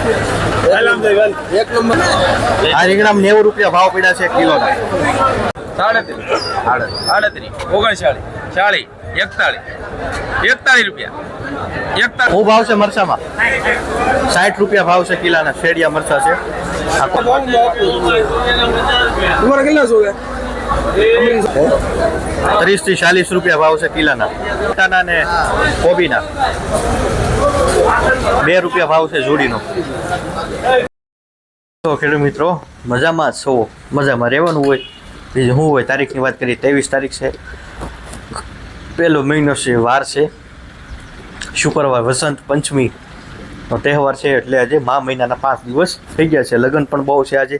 એક નંબર આ રીંગણા 90 રૂપિયા ભાવ પડ્યા છે કિલો. 37 39 40 41 રૂપિયા. શું ભાવ છે મરચામાં? 60 રૂપિયા ભાવ છે કિલાના. શેડિયા મરચા છે. તમારે કેટલા શું 30 થી 40 રૂપિયા ભાવ છે કિલાના. બટાટા ને કોબીના 2 રૂપિયા ભાવ છે જોડીનો. તો ખેડૂત મિત્રો, મજામાં છો? મજામાં રહેવાનું હોય. બીજું શું હોય? તારીખની વાત કરી, 23 તારીખ છે, પહેલો મહિનો છે, વાર છે શુક્રવાર, વસંત પંચમીનો તહેવાર છે. એટલે આજે મા મહિનાના 5 દિવસ થઈ ગયા છે. લગ્ન પણ બહુ છે આજે.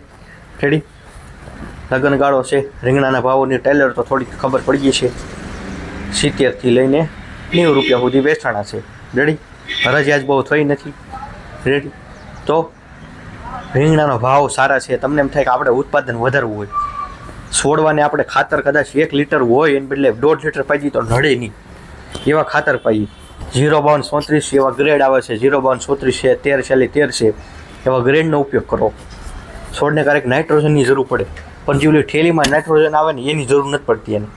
ખેડી લગ્ન ગાળો છે. રીંગણાના ભાવોની ટેલર તો થોડીક ખબર પડી ગઈ છે. 70 થી લઈને 90 રૂપિયા સુધી વેચાણા છે. રેડી? હરાજી આજ બહુ થઈ નથી. રેડી? તો રીંગણાનો ભાવ સારા છે. તમને એમ થાય કે આપણે ઉત્પાદન વધારવું હોય, છોડવાને આપણે ખાતર કદાચ 1 લીટર હોય એને બદલે 1.5 લીટર પાઈ તો નડે નહીં એવા ખાતર પાઈએ. 05234 એવા ગ્રેડ આવે છે. 05234 છે, 13 છે, એવા ગ્રેડનો ઉપયોગ કરો. છોડને ક્યારેક નાઇટ્રોજનની જરૂર પડે, પણ જે ઓલી ઠેલીમાં નાઇટ્રોજન આવે ને એની જરૂર નથી પડતી એને.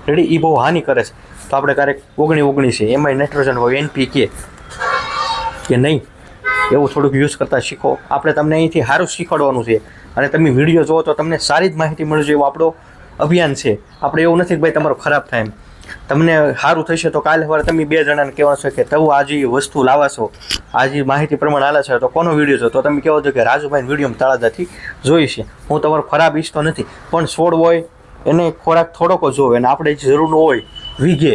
રેડી? એ બહુ હાનિ કરે છે. તો આપણે ક્યારેક 19 છે એમાંય નાઇટ્રોજન હોય, NPK કે નહીં, એવું થોડુંક યુઝ કરતાં શીખો. આપણે તમને અહીંથી સારું શીખવાડવાનું છે અને તમે વિડીયો જુઓ તો તમને સારી જ માહિતી મળશે. એવું આપણો અભિયાન છે. આપણે એવું નથી કે ભાઈ તમારો ખરાબ થાય એમ. તમને સારું થશે તો કાલે સવારે તમે 2 જણાને કહેવાનું છે કે તમે આજે વસ્તુ લાવા છો, આજે માહિતી પ્રમાણે હાલે છે, તો કોનો વિડીયો છો? તો તમે કહેવો છો કે રાજુભાઈ વિડીયોમાં તળાજાથી જોઈ છે. હું તમારો ખરાબ ઈચ્છતો નથી, પણ છોડ હોય એને ખોરાક થોડોક જોવે અને આપણે જરૂર હોય વીઘે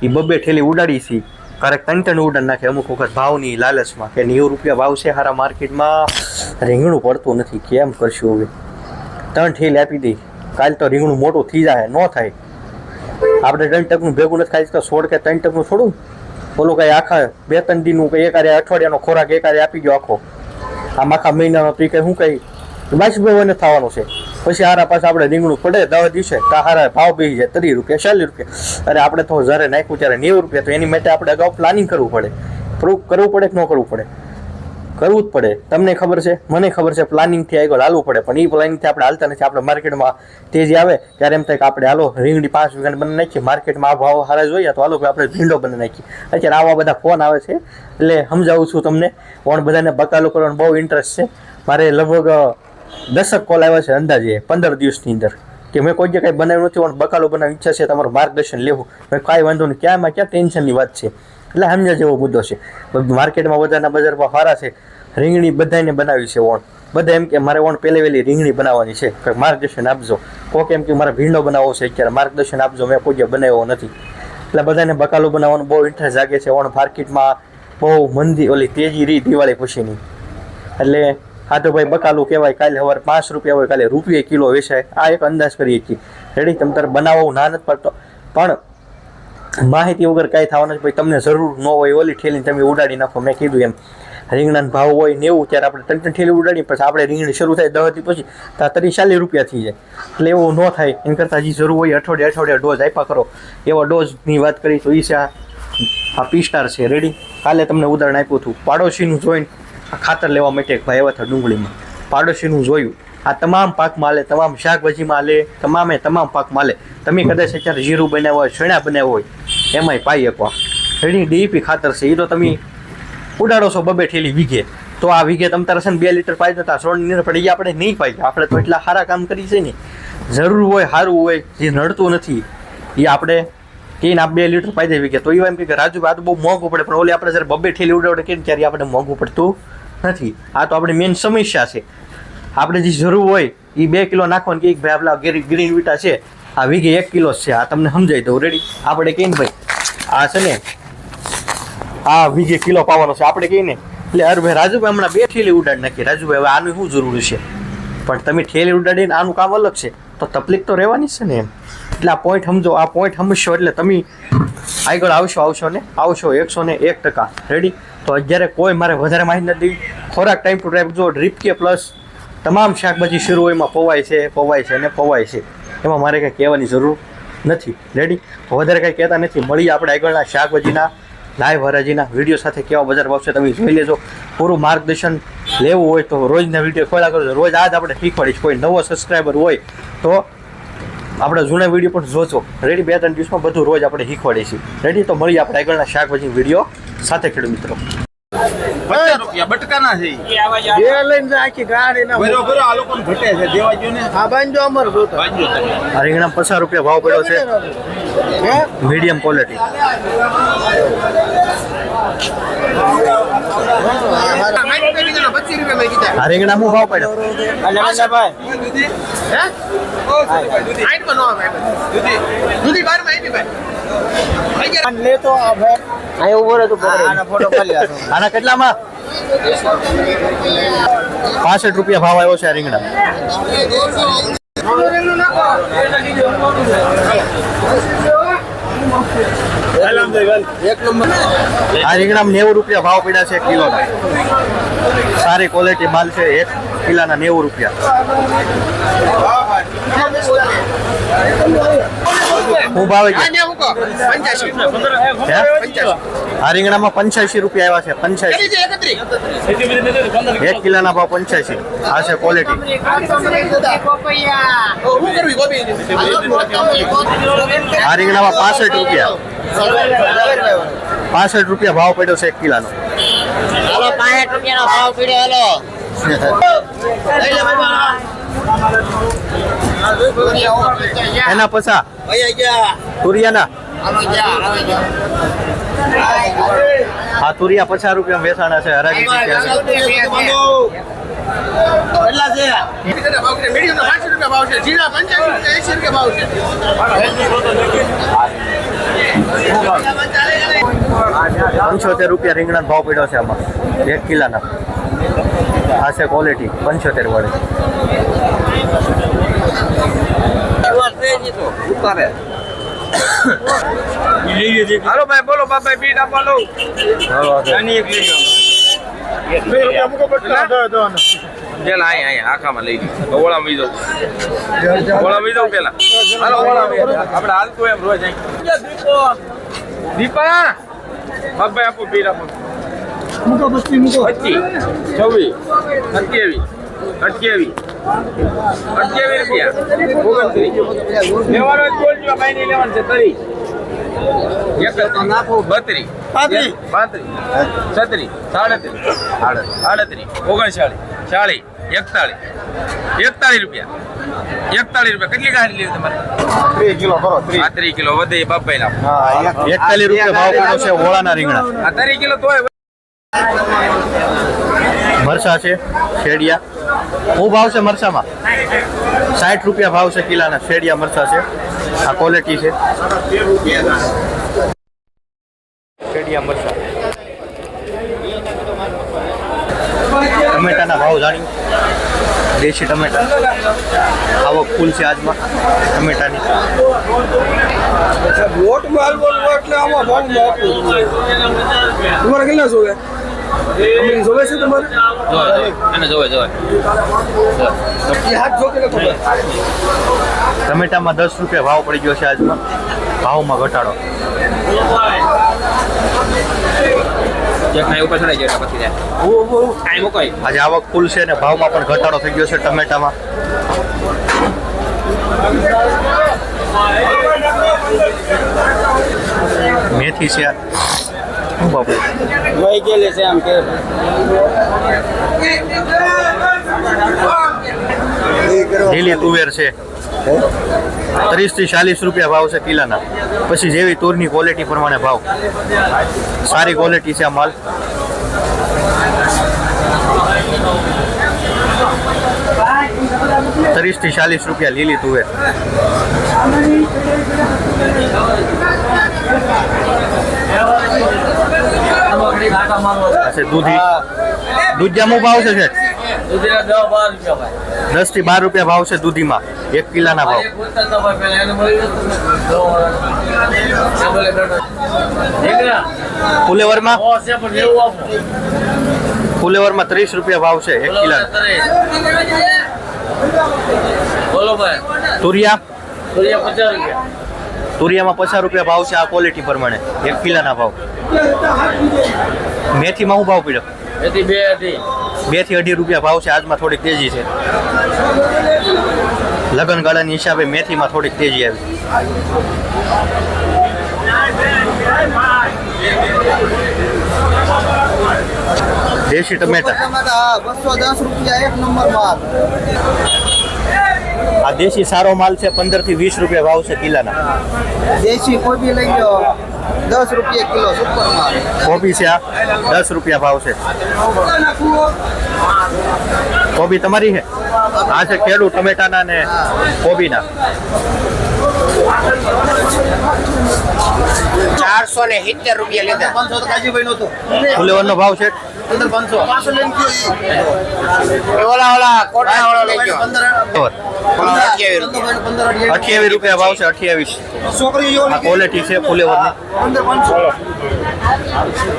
એ 2 ઠેલી ઉડાડી છે, ક્યારેક 3 ઉડાડ નાખે અમુક વખત ભાવની લાલચમાં કે 90 રૂપિયા ભાવ છે સારા માર્કેટમાં, રીંગણું પડતું નથી, કેમ કરશું હવે? 3 ઠેલી આપી દઈ, કાલે તો રીંગણું મોટું થઈ જાય. ન થાય. આપણે 3% ભેગું નથી ખાઈ તો છોડ કે 3% થોડું ઓલું કાંઈ આખા 2-3 દીનું કંઈ એકારે અઠવાડિયાનો ખોરાક એકારે આપી ગયો આખો આમ આખા મહિનાનો તો કંઈ શું કંઈ બાષ્પીભવન થવાનું છે. પછી હારા પાછા આપણે રીંગણું પડે 10 દિવસે તો હારા ભાવ બેસી જાય 30 રૂપિયા 40 રૂપિયા. અરે આપણે તો જ્યારે નાખ્યું ત્યારે 90 રૂપિયા. તો એની માટે આપણે અગાઉ પ્લાનિંગ કરવું પડે. પ્રૂફ કરવું પડે કે ન કરવું પડે? કરવું જ પડે. તમને ખબર છે, મને ખબર છે, પ્લાનિંગથી આગળ હાલવું પડે. પણ એ પ્લાનિંગથી આપણે હાલતા નથી. આપણે માર્કેટમાં તેજી આવે ત્યારે એમ થાય કે આપણે હાલો રીંગણી 5 વીઘાની બની નાખીએ, માર્કેટમાં આ ભાવ સારા જોઈએ તો હાલો કે આપણે ભીંડો બની નાખીએ. અત્યારે આવા બધા ફોન આવે છે એટલે સમજાવું છું તમને. પણ બધાને બકાલો કરવાનો બહુ ઇન્ટરેસ્ટ છે. મારે લગભગ 10 કોલ આવ્યા છે અંદાજે 15 દિવસની અંદર કે મેં કોઈ જગ્યાએ બનાવ્યું નથી પણ બકાલો બનાવવાની ઈચ્છા છે, તમારું માર્ગદર્શન લેવું. મેં કાંઈ વાંધો નહીં, ક્યાંમાં ક્યાં ટેન્શનની વાત છે. એટલે સમજ્યા જેવો મુદ્દો છે. માર્કેટમાં બધાના બજારમાં સારા છે. રીંગણી બધાને બનાવી છે ઓણ. બધા એમ કે મારે ઓણ પહેલે વહેલી રીંગણી બનાવવાની છે, કંઈક માર્ગદર્શન આપજો. કોક એમ કે મારે ભીંડો બનાવવો છે, અત્યારે માર્ગદર્શન આપજો, મેં કોઈ બનાવ્યો નથી. એટલે બધાને બકાલો બનાવવાનું બહુ ઇન્ટરેસ્ટ જાગે છે. ઓણ માર્કેટમાં બહુ મંદી ઓલી તેજી રહી દિવાળી પછીની. એટલે હા તો ભાઈ બકાલું કહેવાય. કાલે સવારે 5 રૂપિયા હોય, કાલે રૂપિયા કિલો વેચાય. આ એક અંદાજ કરીએ છીએ. રેડી? તમે તારે બનાવો ના નથી પડતો, પણ માહિતી વગર કાંઈ થવાનું છે. ભાઈ તમને જરૂર ન હોય ઓલી ઠેલીને તમે ઉડાડી નાખો. મેં કીધું એમ રીંગણાનો ભાવ હોય 90 ત્યારે આપણે 3 ઠેલી ઉડાડીએ, પછી આપણે રીંગણી શરૂ થાય 10 થી પછી તો 30-40 રૂપિયા થઈ જાય. એટલે એવું ન થાય. એમ કરતાં જે જરૂર હોય અઠવાડિયે ડોઝ આપ્યા કરો. એવા ડોઝની વાત કરી તો એ છે આ પિસ્ટાર છે. રેડી? કાલે તમને ઉદાહરણ આપ્યું હતું. પાડોશીનું જોઈને ખાતર લેવા માટે એક ભાઈ આવ્યા હતા ડુંગળીમાં. પાડોશીનું જોયું. આ તમામ પાકમાં લે, તમામ શાકભાજીમાં લે, તમામ પાકમાં લે. તમે કદાચ અત્યારે જીરું બનાવ્યા હોય, ચણા બનાવ્યા હોય, એમાંય પાઈ એકવા. રેડી? DAP ખાતર છે. એ તો તમે ઉડાડો છો 2 ઠેલી વીઘે, તો આ વીઘે તમે તારે છે ને 2 લીટર પાઈ દેતા છોડ નહીં પડે. એ આપણે નહીં પાઈ. આપણે તો એટલા સારા કામ કરી છે ને. જરૂર હોય, સારું હોય, જે નડતું નથી એ આપણે કહીને આ 2 લીટર પાઈ દે વીઘે. તો એવા એમ કે રાજુ આ તો બહુ મોંઘું પડે, પણ ઓલી આપણે જ્યારે 2 ઠેલી ઉડાવડે કે ત્યારે આપણે મોંઘું પડતું નથી. આ તો આપણી મેઇન સમસ્યા છે. આપણે જે જરૂર હોય એ 2 કિલો નાખવાનું કે ભાઈ આપણા ગ્રીન વીટા છે આ વીઘે 1 કિલો છે. આ તમને સમજાઈ દઉં. રેડી? આપણે કહીને ભાઈ આ છે ને આ વીઘે કિલો પાવાનો છે આપણે કહીને, એટલે અરે ભાઈ રાજુભાઈ હમણાં 2 ઠેલી ઉડાડી નાખી. રાજુભાઈ હવે આનું શું જરૂર છે? પણ તમે ઠેલી ઉડાડીને આનું કામ અલગ છે તો તકલીફ તો રહેવાની છે ને એમ. એટલે આ પોઈન્ટ સમજો. આ પોઈન્ટ સમજશો એટલે તમે આગળ આવશો ને 101%. રેડી? તો અત્યારે કોઈ મારે વધારે માહિતી નથી. ખોરાક ટાઈમ ટુ ટાઈમ જો ડ્રીપ કે પ્લસ તમામ શાકભાજી શરૂ હોય એમાં પવાય છે. એમાં મારે કંઈ કહેવાની જરૂર નથી. રેડી? વધારે કંઈ કહેતા નથી. મળીએ આપણે આગળના શાકભાજીના લાઈવ હરાજીના વિડીયો સાથે કેવા બજાર ભાવ છે તમે જોઈ લેજો. પૂરું માર્ગદર્શન લેવું હોય તો રોજના વિડીયો ખોલા કરજો. રોજ આજ આપણે શીખવાડીશ. કોઈ નવો સબસ્ક્રાઈબર હોય તો આપણે જૂના વિડીયો પણ જોજો. રેડી 2-3 દિવસમાં બધું રોજ આપણે શીખવાડીશું. રેડી તો મળીએ આપણે આગળના શાકભાજી વિડીયો સાથે ખેડૂત મિત્રો. 50 રૂપિયા બટકાના છે બે લઈને જા આખી ગાડી ના બરોબર આ લોકોને ઘટે છે દેવા જો ને આ બાંધો અમર જોતો બાજુ તમે આ રીંગણા 50 રૂપિયા ભાવ પડ્યો છે. હે મીડિયમ ક્વોલિટી. આ રીંગણા શું ભાવ પડ્યો? લેતો આ ઉભો રહે તો આના ફોટો ખાલી આના કેટલામાં? 65 રૂપિયા ભાવ આવ્યો છે આ રીંગણા. એક નંબર આ રીંગણામાં 90 રૂપિયા ભાવ પડ્યા છે કિલોના. સારી ક્વોલિટી માલ છે. 1 કિલોના 90 રૂપિયા. હું ભાવે છે? આ રીંગણામાં 85 રૂપિયા આવ્યા છે. 85 1 કિલોના ભાવ 85. આ છે ક્વોલિટી. આ રીંગણામાં 65 રૂપિયા 65 રૂપિયા ભાવ પડ્યો છે 1 કિલોનો. 65 રૂપિયાનો ભાવ પીડ્યો એના પછા તુરિયાના આ તુરિયા 50 રૂપિયા વેચાણા છે. હરાજી રૂપિયા રીંગણા ભાવ પડ્યો છે આમાં 1 કિલોના. આ છે ક્વોલિટી 75 વાળી. હાલો ભાઈ બોલો બાપા બીટ આપવા લો પેલા અહીંયા આખામાં લઈ ગયો ઓળા મી દઉં પેલા હાલો ઓળા આપણે હાલતું એમ રોજ દીપા બાપા આપો બીટ આપો મૂકો બસ્તી મૂકો 25 26 27 28 રૂપિયા 29 લેવાનો જ બોલજો ભાઈ નહીં લેવાનું છે તરી 32 35 36 37 38 39 40 41 રૂપિયા 41 રૂપિયા કેટલી ગાડી લેવી તમારે 3 કિલો કરો 3 કિલો વધે બાપાઈ ના 41 રૂપિયા ભાવ પડ્યો છે ઓળાના રીંગણા. આ 3 કિલો તોય મરચા છે શેડિયા. શું ભાવ છે મરચામાં? 60 રૂપિયા ભાવ છે કિલોના. શેડિયા મરચા છે. આ ક્વોલિટી છે શેડિયા મરચા. ટમેટાના ભાવ જાણી. દેશી ટમેટા આવક ફૂલ છે આજમાં ટમેટાની. વોટ માલ બોલો એટલે આમાં ભાવ આપું તમારે કેટલા જોવે જોવે છે તમારે અને જોવે એ હાથ જો કે ખબર ટમેટામાં 10 રૂપિયા ભાવ પડી ગયો છે આજમાં. ભાવમાં ઘટાડો. આજે આવક ફૂલ છે ને ભાવમાં પણ ઘટાડો થઈ ગયો છે ટમેટામાં. મેથી છે. શું બાપુ લઈ ગયેલી છે આમ કે લીલી તુવેર છે. 30 થી 40 રૂપિયા ભાવ છે કિલોના. પછી જેવી તુરની ક્વોલિટી પ્રમાણે ભાવ. સારી ક્વોલિટી છે આ માલ. ₹30 થી 40 રૂપિયા લીલી તુવેર. અચ્છા દૂધી દૂધિયામાં ભાવ છે 10 થી 12 રૂપિયા ભાવ છે દૂધીમાં 1 કિલોના ભાવ. ફુલેવરમાં 30 રૂપિયા ભાવ છે 1 કિલો. બોલો ભાઈ તુરિયા 50 રૂપિયા તુરિયામાં 50 રૂપિયા ભાવ છે આ ક્વોલિટી પ્રમાણે 1 કિલોના ભાવ. મેથીમાં શું ભાવ પડ્યો? એથી 2 હતી. 2 થી 2.5 રૂપિયા ભાવ છે. આજમાં થોડીક તેજી છે. લગન ગાળાની હિસાબે મેથીમાં થોડીક તેજી આવી. દેશી ટમેટા ટમેટા 210 રૂપિયા એક નંબર માલ. આ દેશી સારો માલ છે. 15 થી 20 રૂપિયા ભાવ છે કિલાના. દેશી કોબી લઈ લો 10 રૂપિયા કિલો સુપર માલ. કોબી છે આ 10 રૂપિયા ભાવ છે. કોબી તમારી છે? આ છે ખેડૂત ટમેટાના ને કોબીના. 470 રૂપિયા લીધા. 500 તો કાજીભાઈ નો હતો. ફુલેવરનો ભાવ છે 500 લઈને ગયો ઓલા કોટના વાળો લઈ ગયો. 28 રૂપિયા ભાવ છે. 28 છોકરી જો આ ક્વોલિટી છે ફુલેવરની. 500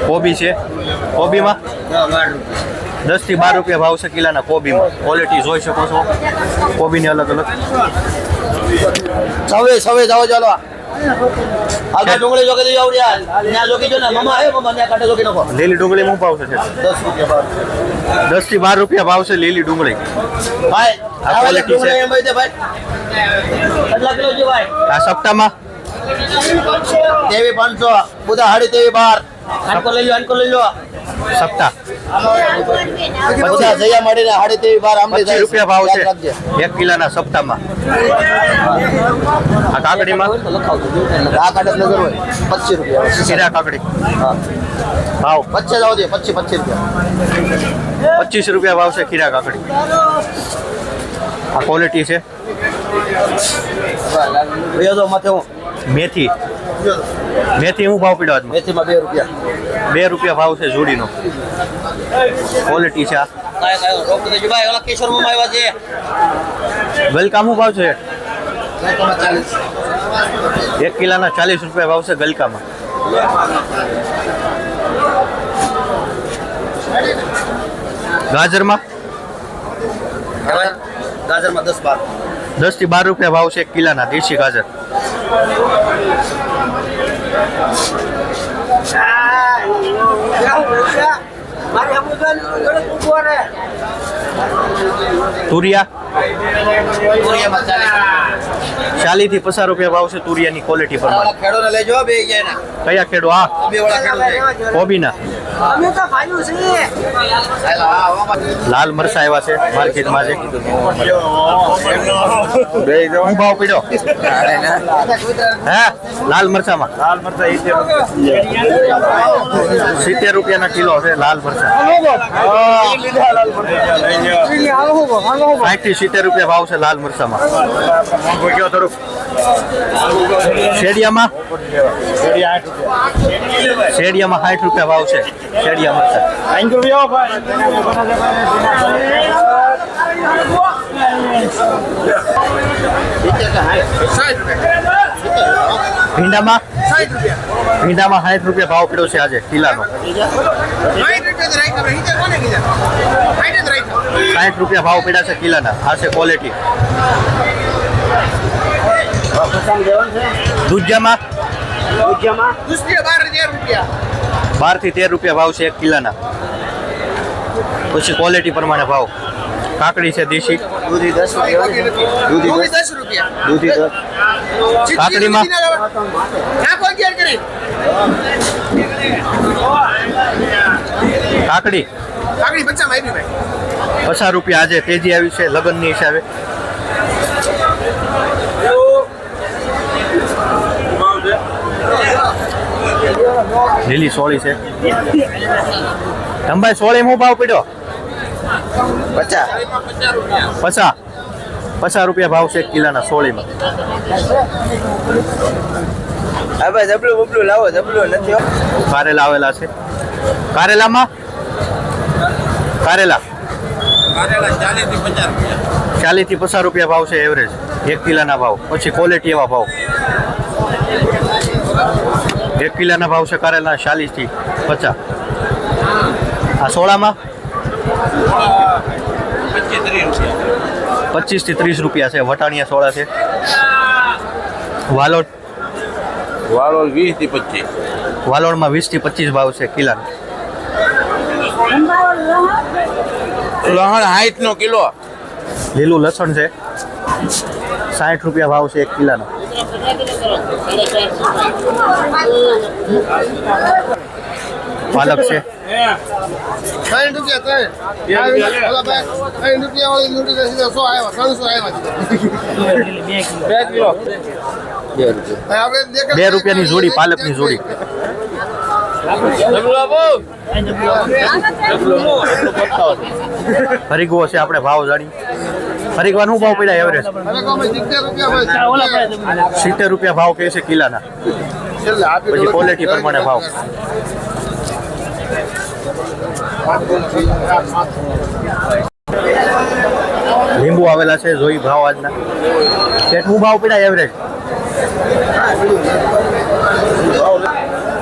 કોબી છે. કોબીમાં 10 થી 12 રૂપિયા ભાવ છે કિલાના કોબીમાં. ક્વોલિટી જોઈ શકો છો કોબીની અલગ અલગ. સવે જાઓ ચાલો આગળ ડુંગળી જોકે લઈ આવ યાર ત્યાં જોકી જો ને મમ્મા હે મમ્મા ત્યાં કાટે જોકી નાખો. લીલી ડુંગળી શું ભાવ છે? 10 રૂપિયા 10 થી 12 રૂપિયા ભાવ છે લીલી ડુંગળી. ભાઈ આ ક્વોલિટી છે. એમ ભાઈ ભાઈ કેટલા કિલો છે ભાઈ? આ સપ્તાહમાં તેવી 500 બધા હાડી તેવી 12 આનકો લઈ લો સપ્તાહ બધા જયા મળીને હાડી તેવી 12 આંબલી 25 રૂપિયા ભાવ છે 1 કિલોના સપ્તાહમાં. આ કાકડીમાં આ કાટે નગર હોય 25 રૂપિયા ખીરા કાકડી હા ભાવ 25 આવો દે 25 રૂપિયા 25 રૂપિયા ભાવ છે ખીરા કાકડી. આ ક્વોલિટી છે. ભૈયા તો માથે હું મેથી મેથી શું ભાવ પડ્યો આજમાં? મેથીમાં 2 રૂપિયા 2 રૂપિયા ભાવ છે જોડીનો. ક્વોલિટી છે આ. કાય રોક દેજો ભાઈ ઓલા કેશોરમાં આવ્યા છે ગલકા શું ભાવ છે? 40 1 કિલોના 40 રૂપિયા ભાવ છે ગલકામાં. ગાજરમાં ગાજરમાં 10 12 10 થી 12 રૂપિયા ભાવ છે 1 કિલોના દેશી ગાજર. તુરિયા 40 થી 50 રૂપિયા ભાવ છે તુરિયાની ક્વોલિટી પ્રમાણે. ખેડોને લઈ જાઓ બે ગયા કયા ખેડો? આ બે વાળા ખેડો કોબીના. લાલ મરચા આવ્યા છે માર્કેટમાં છે. શું ભાવ પડ્યો? હે લાલ મરચામાં 70 રૂપિયાના કિલો છે લાલ મરચા. 60 થી 70 રૂપિયા ભાવ છે લાલ મરચામાં. શેડિયામાં 60 રૂપિયા ભાવ છે શેડિયા મરચા. ભીંડામાં 60 રૂપિયા ભાવ પડ્યો છે આજે કિલાનો. 60 રૂપિયા ભાવ પડ્યા છે કિલાના. આ છે ક્વોલિટી. દૂધિયામાં 12 થી 13 રૂપિયા ભાવ છે 1 કિલોના. પછી ક્વોલિટી પ્રમાણે ભાવ. કાકડી છે દેશી દૂધી 10 રૂપિયા દૂધી 10 કાકડીમાં કાકડી 50 રૂપિયા આજે તેજી આવી છે લગ્નની હિસાબે. લીલી સોળી છે. ધંભાઈ સોળી શું ભાવ પડ્યો? 50 રૂપિયા ભાવ છે 1 કિલોના સોળીમાં. હા ભાઈ જબલું લાવો જબલું નથી કારેલા આવેલા છે. કારેલામાં કારેલા 40 થી 50 રૂપિયા ભાવ છે એવરેજ 1 કિલોના ભાવ. પછી ક્વોલિટી એવા ભાવ. 1 કિલોના ભાવ છે કારેલા 40 થી 50. આ સોળામાં 25 થી 30 રૂપિયા છે. વટાણિયા સોળા છે. વાલોડ વાળોલ 20 થી 25. વાલોડમાં 20 થી 25 ભાવ છે કિલાનો. લહણ 60 નો કિલો. લીલું લસણ છે 60 રૂપિયા ભાવ છે 1 કિલાનો. પાલક છે 60 રૂપિયા 60 રૂપિયા વાળી લૂંટી તો સીધા 100 આવ્યા 300 આવ્યા 2 કિલો. આપણે 2 રૂપિયાની જોડી પાલકની જોડી. હરીગવો છે આપણે ભાવ જાણી. હરીગવાનો શું ભાવ પડ્યા એવરેજ? 70 રૂપિયા 70 રૂપિયા ભાવ કહે છે કિલાના. પછી ક્વોલિટી પ્રમાણે ભાવ. લીંબુ આવેલા છે જોઈ ભાવ આજના. કેટલું ભાવ પડ્યા એવરેજ?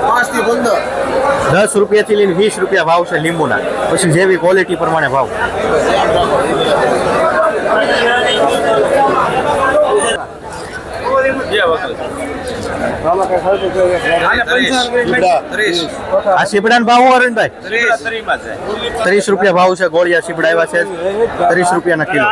5 થી 15 10 રૂપિયાથી લઈને 20 રૂપિયા ભાવ છે લીંબુના. પછી જેવી ક્વોલિટી પ્રમાણે ભાવ. આ સીપડાનો ભાવ શું અરણભાઈ? 30 રૂપિયા ભાવ છે. ગોળિયા સીપડા આવ્યા છે 30 રૂપિયાના કિલો.